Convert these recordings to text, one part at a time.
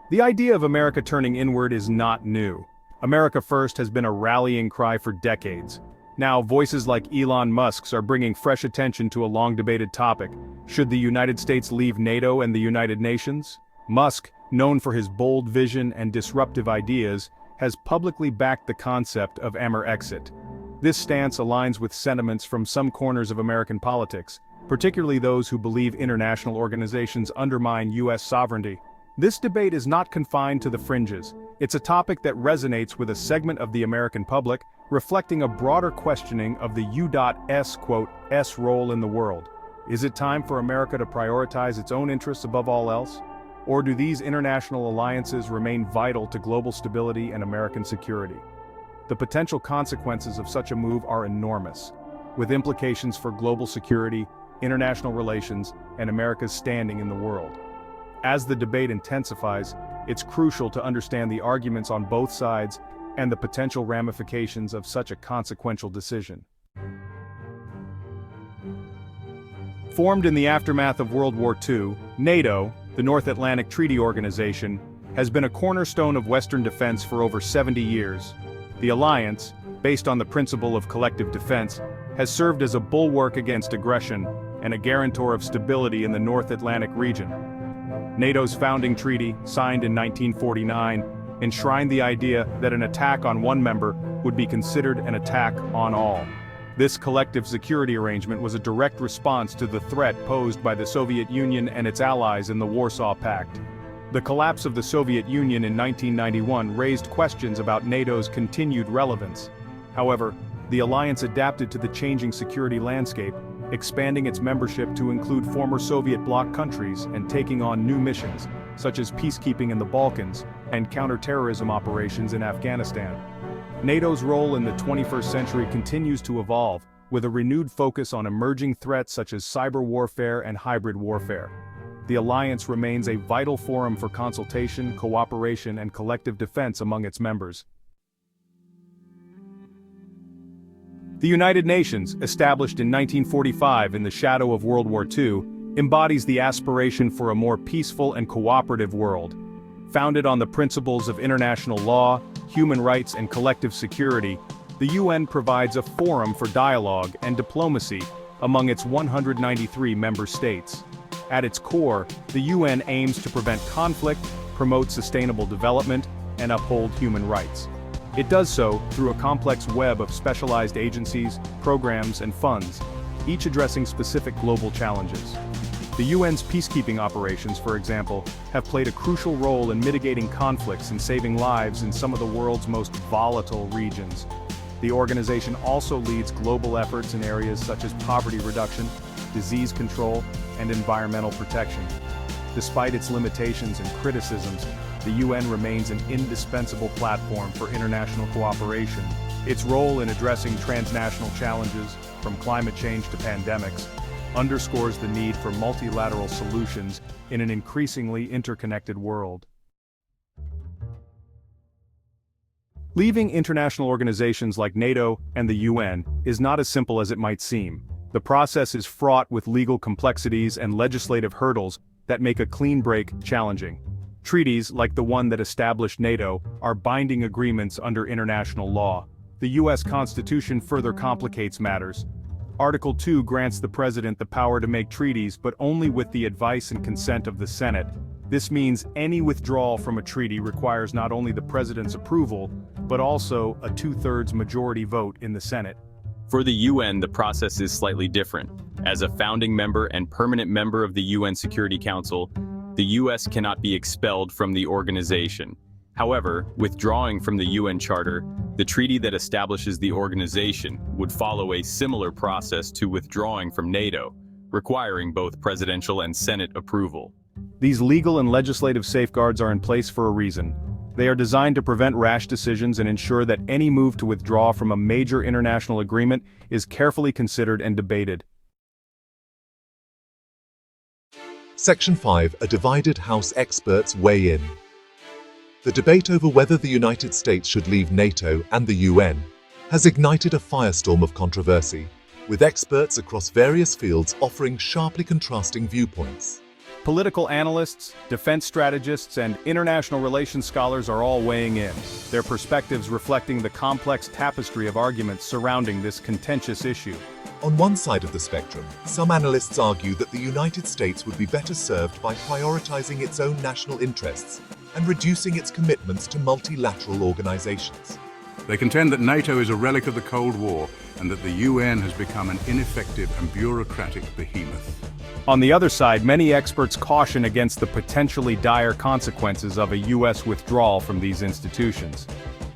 The idea of America turning inward is not new. America First has been a rallying cry for decades. Now, voices like Elon Musk's are bringing fresh attention to a long-debated topic. Should the United States leave NATO and the United Nations? Musk, known for his bold vision and disruptive ideas, has publicly backed the concept of AmerExit. This stance aligns with sentiments from some corners of American politics, particularly those who believe international organizations undermine U.S. sovereignty. This debate is not confined to the fringes. It's a topic that resonates with a segment of the American public, reflecting a broader questioning of the U.S. role in the world. Is it time for America to prioritize its own interests above all else? Or do these international alliances remain vital to global stability and American security? The potential consequences of such a move are enormous, with implications for global security, international relations, and America's standing in the world. As the debate intensifies, it's crucial to understand the arguments on both sides and the potential ramifications of such a consequential decision. Formed in the aftermath of World War II, NATO, the North Atlantic Treaty Organization, has been a cornerstone of Western defense for over 70 years. The alliance, based on the principle of collective defense, has served as a bulwark against aggression and a guarantor of stability in the North Atlantic region. NATO's founding treaty, signed in 1949, enshrined the idea that an attack on one member would be considered an attack on all. This collective security arrangement was a direct response to the threat posed by the Soviet Union and its allies in the Warsaw Pact. The collapse of the Soviet Union in 1991 raised questions about NATO's continued relevance. However, the alliance adapted to the changing security landscape, expanding its membership to include former Soviet bloc countries and taking on new missions, such as peacekeeping in the Balkans and counterterrorism operations in Afghanistan. NATO's role in the 21st century continues to evolve, with a renewed focus on emerging threats such as cyber warfare and hybrid warfare. The alliance remains a vital forum for consultation, cooperation, and collective defense among its members. The United Nations, established in 1945 in the shadow of World War II, embodies the aspiration for a more peaceful and cooperative world. Founded on the principles of international law, human rights, and collective security, the UN provides a forum for dialogue and diplomacy among its 193 member states. At its core, the UN aims to prevent conflict, promote sustainable development, and uphold human rights. It does so through a complex web of specialized agencies, programs, and funds, each addressing specific global challenges. The UN's peacekeeping operations, for example, have played a crucial role in mitigating conflicts and saving lives in some of the world's most volatile regions. The organization also leads global efforts in areas such as poverty reduction, disease control, and environmental protection. Despite its limitations and criticisms, the UN remains an indispensable platform for international cooperation. Its role in addressing transnational challenges, from climate change to pandemics, underscores the need for multilateral solutions in an increasingly interconnected world. Leaving international organizations like NATO and the UN is not as simple as it might seem. The process is fraught with legal complexities and legislative hurdles that make a clean break challenging. Treaties, like the one that established NATO, are binding agreements under international law. The U.S. Constitution further complicates matters. Article 2 grants the President the power to make treaties, but only with the advice and consent of the Senate. This means any withdrawal from a treaty requires not only the President's approval, but also a 2/3 majority vote in the Senate. For the UN, the process is slightly different. As a founding member and permanent member of the UN Security Council, the US cannot be expelled from the organization. However, withdrawing from the UN Charter, the treaty that establishes the organization, would follow a similar process to withdrawing from NATO, requiring both presidential and Senate approval. These legal and legislative safeguards are in place for a reason. They are designed to prevent rash decisions and ensure that any move to withdraw from a major international agreement is carefully considered and debated. Section 5. A divided House experts weigh in. The debate over whether the United States should leave NATO and the UN has ignited a firestorm of controversy, with experts across various fields offering sharply contrasting viewpoints. Political analysts, defense strategists, and international relations scholars are all weighing in, their perspectives reflecting the complex tapestry of arguments surrounding this contentious issue. On one side of the spectrum, some analysts argue that the United States would be better served by prioritizing its own national interests and reducing its commitments to multilateral organizations. They contend that NATO is a relic of the Cold War and that the UN has become an ineffective and bureaucratic behemoth. On the other side, many experts caution against the potentially dire consequences of a U.S. withdrawal from these institutions.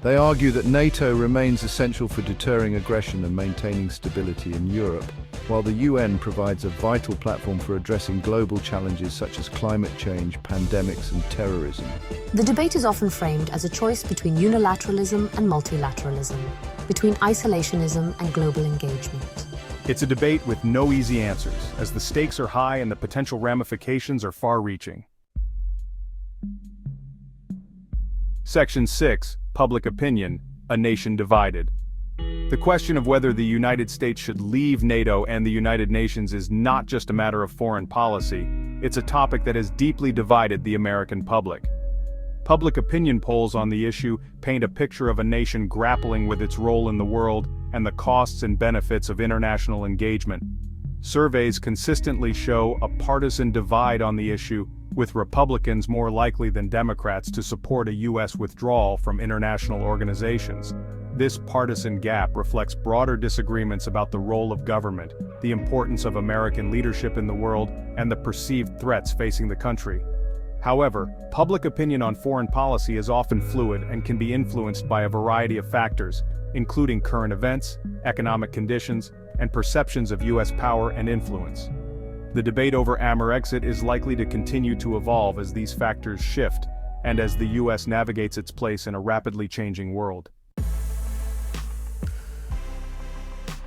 They argue that NATO remains essential for deterring aggression and maintaining stability in Europe, while the UN provides a vital platform for addressing global challenges such as climate change, pandemics, and terrorism. The debate is often framed as a choice between unilateralism and multilateralism, between isolationism and global engagement. It's a debate with no easy answers, as the stakes are high and the potential ramifications are far-reaching. Section 6. Public Opinion, a Nation Divided. The question of whether the United States should leave NATO and the United Nations is not just a matter of foreign policy, it's a topic that has deeply divided the American public. Public opinion polls on the issue paint a picture of a nation grappling with its role in the world and the costs and benefits of international engagement. Surveys consistently show a partisan divide on the issue, with Republicans more likely than Democrats to support a U.S. withdrawal from international organizations. This partisan gap reflects broader disagreements about the role of government, the importance of American leadership in the world, and the perceived threats facing the country. However, public opinion on foreign policy is often fluid and can be influenced by a variety of factors, including current events, economic conditions, and perceptions of U.S. power and influence. The debate over AmerExit is likely to continue to evolve as these factors shift, and as the U.S. navigates its place in a rapidly changing world.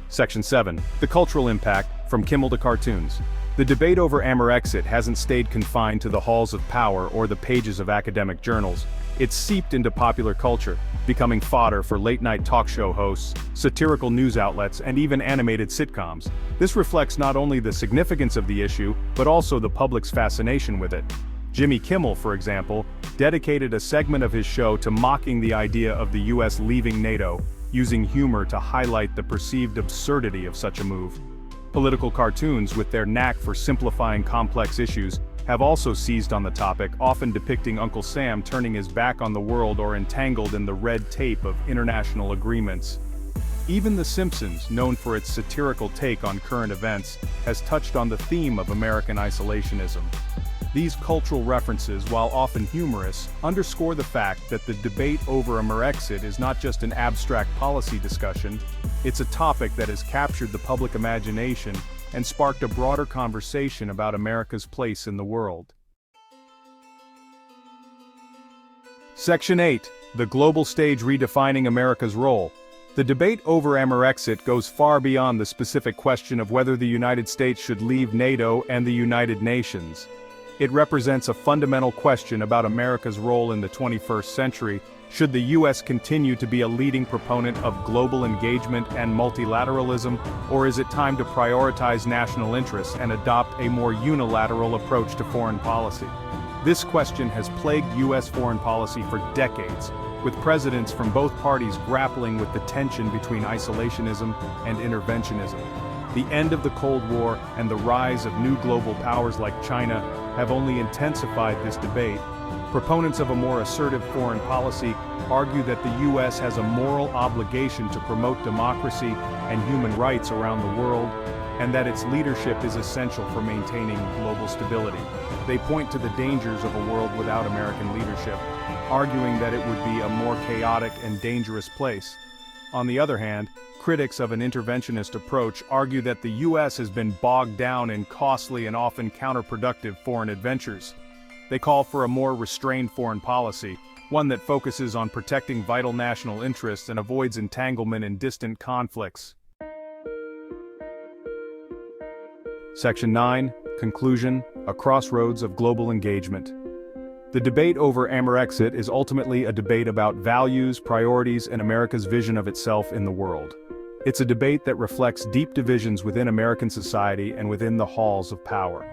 Section 7. The Cultural Impact, from Kimmel to Cartoons. The debate over AmerExit hasn't stayed confined to the halls of power or the pages of academic journals. It's seeped into popular culture, becoming fodder for late-night talk show hosts, satirical news outlets, and even animated sitcoms. This reflects not only the significance of the issue, but also the public's fascination with it. Jimmy Kimmel, for example, dedicated a segment of his show to mocking the idea of the U.S. leaving NATO, using humor to highlight the perceived absurdity of such a move. Political cartoons, with their knack for simplifying complex issues, have also seized on the topic, often depicting Uncle Sam turning his back on the world or entangled in the red tape of international agreements. Even The Simpsons, known for its satirical take on current events, has touched on the theme of American isolationism. These cultural references, while often humorous, underscore the fact that the debate over AmerExit is not just an abstract policy discussion, it's a topic that has captured the public imagination and sparked a broader conversation about America's place in the world. Section 8. The Global Stage Redefining America's Role. The debate over AmerExit goes far beyond the specific question of whether the United States should leave NATO and the United Nations. It represents a fundamental question about America's role in the 21st century. Should the U.S. continue to be a leading proponent of global engagement and multilateralism, or is it time to prioritize national interests and adopt a more unilateral approach to foreign policy? This question has plagued U.S. foreign policy for decades, with presidents from both parties grappling with the tension between isolationism and interventionism. The end of the Cold War and the rise of new global powers like China have only intensified this debate. Proponents of a more assertive foreign policy argue that the U.S. has a moral obligation to promote democracy and human rights around the world, and that its leadership is essential for maintaining global stability. They point to the dangers of a world without American leadership, arguing that it would be a more chaotic and dangerous place. On the other hand, critics of an interventionist approach argue that the U.S. has been bogged down in costly and often counterproductive foreign adventures. They call for a more restrained foreign policy, one that focuses on protecting vital national interests and avoids entanglement in distant conflicts. Section 9. Conclusion: A Crossroads of Global Engagement. The debate over AmerExit is ultimately a debate about values, priorities, and America's vision of itself in the world. It's a debate that reflects deep divisions within American society and within the halls of power.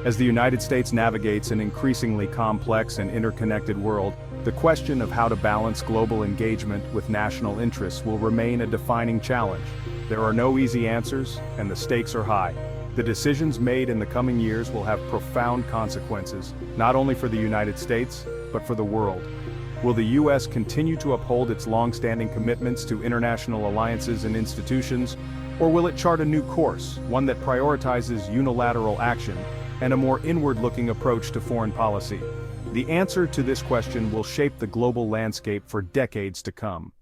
As the United States navigates an increasingly complex and interconnected world, the question of how to balance global engagement with national interests will remain a defining challenge. There are no easy answers, and the stakes are high. The decisions made in the coming years will have profound consequences, not only for the United States, but for the world. Will the U.S. continue to uphold its long-standing commitments to international alliances and institutions, or will it chart a new course, one that prioritizes unilateral action and a more inward-looking approach to foreign policy? The answer to this question will shape the global landscape for decades to come.